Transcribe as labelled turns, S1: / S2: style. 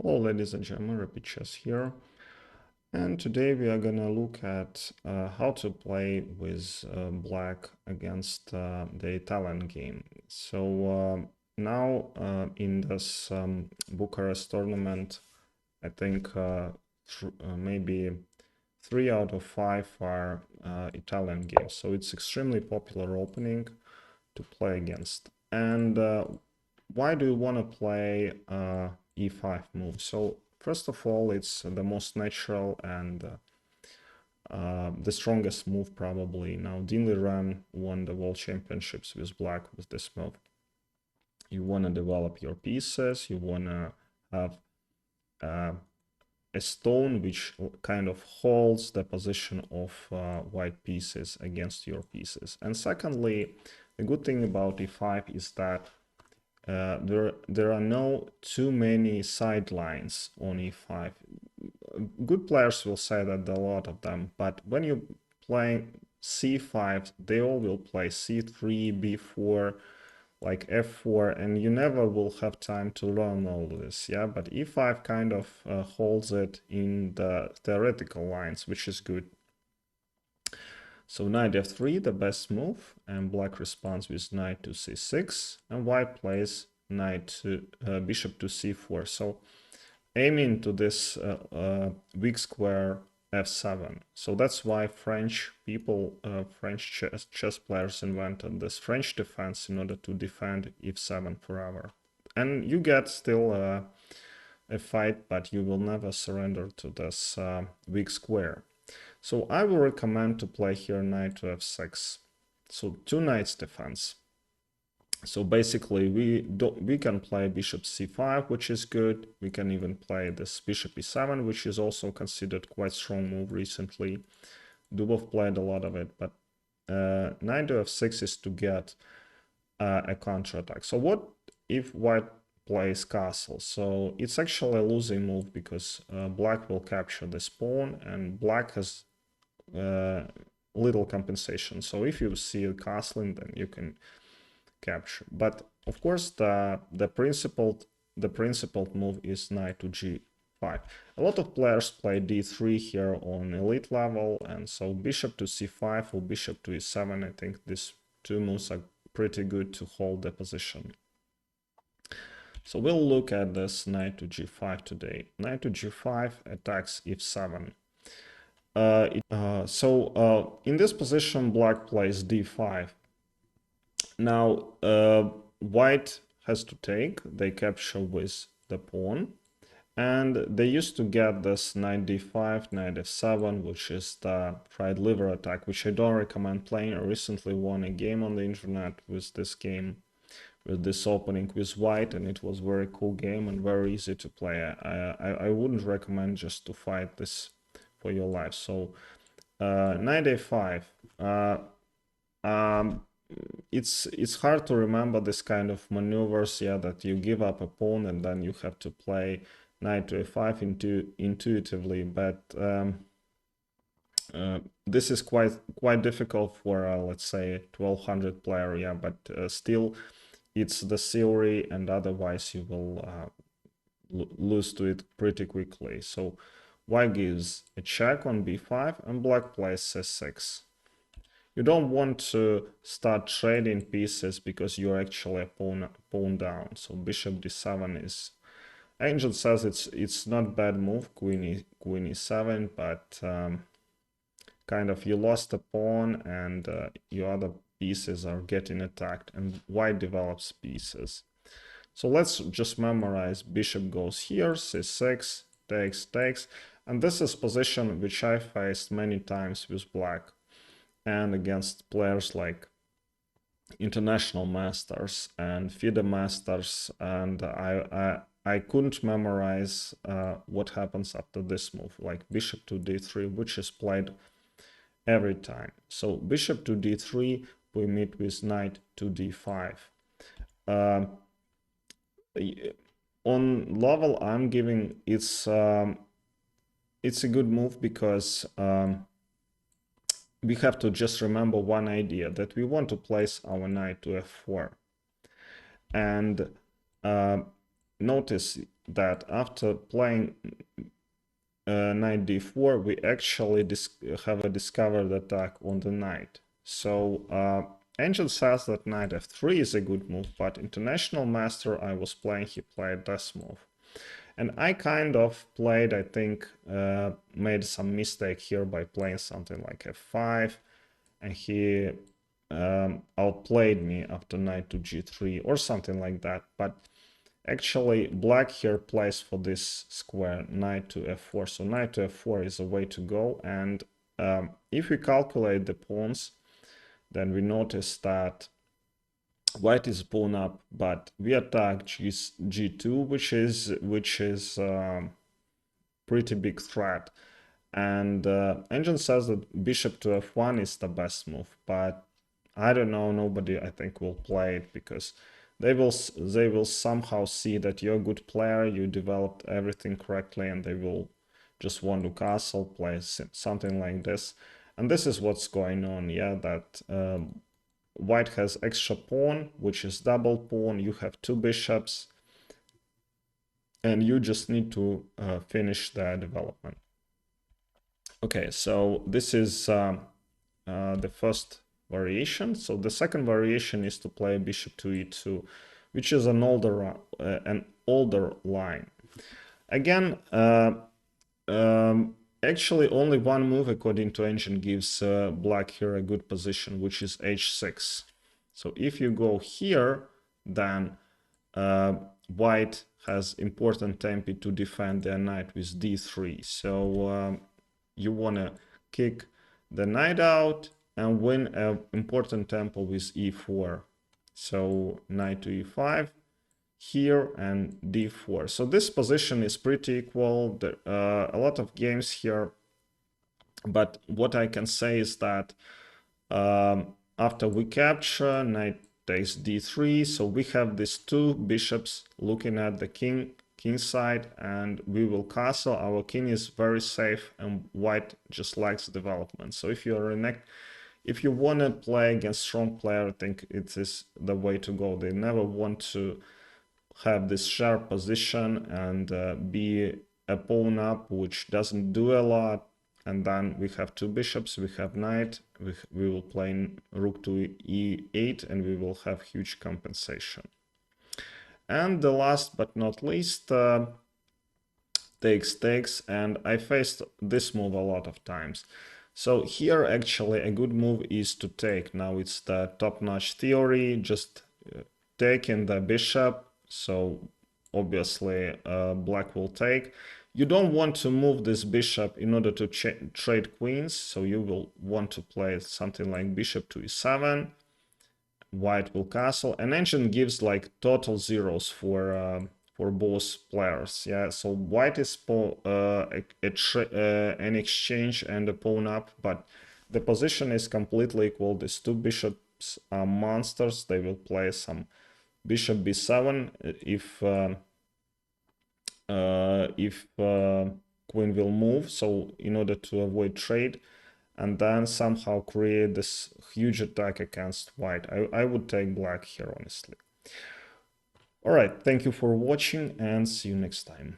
S1: Hello ladies and gentlemen, Rapid Chess here, and today we are gonna look at how to play with black against the Italian game. So now in this Bucharest tournament, I think maybe 3 out of 5 are Italian games, so it's extremely popular opening to play against. And why do you want to play e5 move? So first of all, it's the most natural and the strongest move probably. Now, Dean Liren won the World Championships with black with this move. You want to develop your pieces. You want to have a stone which kind of holds the position of white pieces against your pieces. And secondly, the good thing about e5 is that there are no too many sidelines on e5. Good players will say that there are a lot of them, but when you play c5, they all will play c3, b4, like f4, and you never will have time to learn all this, yeah? But e5 kind of holds it in the theoretical lines, which is good. So knight f3, the best move, and black responds with knight to c6, and white plays knight to bishop to c4. So aiming to this weak square f7. So that's why French people, French chess players invented this French defense in order to defend f7 forever. And you get still a fight, but you will never surrender to this weak square. So I will recommend to play here knight to f6. So two knights defense. So basically we can play bishop c5, which is good. We can even play this bishop e7, which is also considered quite strong move recently. Dubov played a lot of it, but knight to f6 is to get a counterattack. So what if white plays castle? So it's actually a losing move because black will capture this pawn and black has little compensation. So if you see a castling, then you can capture. But of course, the principled move is knight to g5. A lot of players play d3 here on elite level, and so bishop to c5 or bishop to e7. I think these two moves are pretty good to hold the position. So we'll look at this knight to g5 today. Knight to g5 attacks f7. In this position, black plays d5. Now, white has to take, they capture with the pawn, and they used to get this knight d5, knight f7, which is the fried liver attack, which I don't recommend playing. I recently won a game on the internet with this game, with this opening with white, and it was a very cool game and very easy to play. I wouldn't recommend just to fight this for your life. So knight a5. It's hard to remember this kind of maneuvers, yeah, that you give up a pawn and then you have to play knight to a5 intuitively, but this is quite difficult for let's say 1200 player, yeah, but still it's the theory, and otherwise you will lose to it pretty quickly. So white gives a check on b5 and black plays c6. You don't want to start trading pieces because you're actually a pawn down. So bishop d7 is, Angel says it's not bad move, queen e7, but kind of you lost a pawn and your other pieces are getting attacked, and white develops pieces. So let's just memorize bishop goes here, c6, takes, and this is position which I faced many times with black and against players like international masters and FIDE masters, and I couldn't memorize what happens after this move, like bishop to d3, which is played every time. So bishop to d3, we meet with knight to d5. On level I'm giving, it's a good move because we have to just remember one idea, that we want to place our knight to f4. And notice that after playing knight d4, we actually have a discovered attack on the knight. So Engine says that knight f3 is a good move, but International Master I was playing, he played this move. And I kind of played, I think, made some mistake here by playing something like f5, and he outplayed me after knight to g3 or something like that. But actually, black here plays for this square, knight to f4. So knight to f4 is a way to go. And if we calculate the pawns, then we notice that white is pawn up, but we attack g2, which is pretty big threat. And Engine says that bishop to f1 is the best move, but I don't know. Nobody, I think, will play it because they will somehow see that you're a good player, you developed everything correctly, and they will just want to castle, play something like this. And this is what's going on. Yeah, that white has extra pawn, which is double pawn. You have two bishops, and you just need to finish the development. Okay, so this is the first variation. So the second variation is to play bishop to e2, which is an older line. Again, actually only one move according to Engine gives black here a good position, which is h6. So if you go here, then white has important tempo to defend their knight with d3. So you want to kick the knight out and win an important tempo with e4. So knight to e5 here and d4. So this position is pretty equal. There are a lot of games here, but what I can say is that after we capture, knight takes d3, so we have these two bishops looking at the king side, and we will castle. Our king is very safe, and white just likes development. So if you want to play against strong player, I think it is the way to go. They never want to have this sharp position and be a pawn up, which doesn't do a lot. And then we have two bishops, we have knight, we will play rook to e8, and we will have huge compensation. And the last but not least, takes, and I faced this move a lot of times. So here actually a good move is to take. Now it's the top-notch theory, just taking the bishop. So obviously black will take. You don't want to move this bishop in order to trade queens, so you will want to play something like bishop to e7. White will castle, and Engine gives like total zeros for both players. Yeah, so white is an exchange and a pawn up, but the position is completely equal. These two bishops are monsters. They will play some bishop b7 if queen will move, so in order to avoid trade, and then somehow create this huge attack against white. I would take black here, honestly. All right, thank you for watching, and see you next time.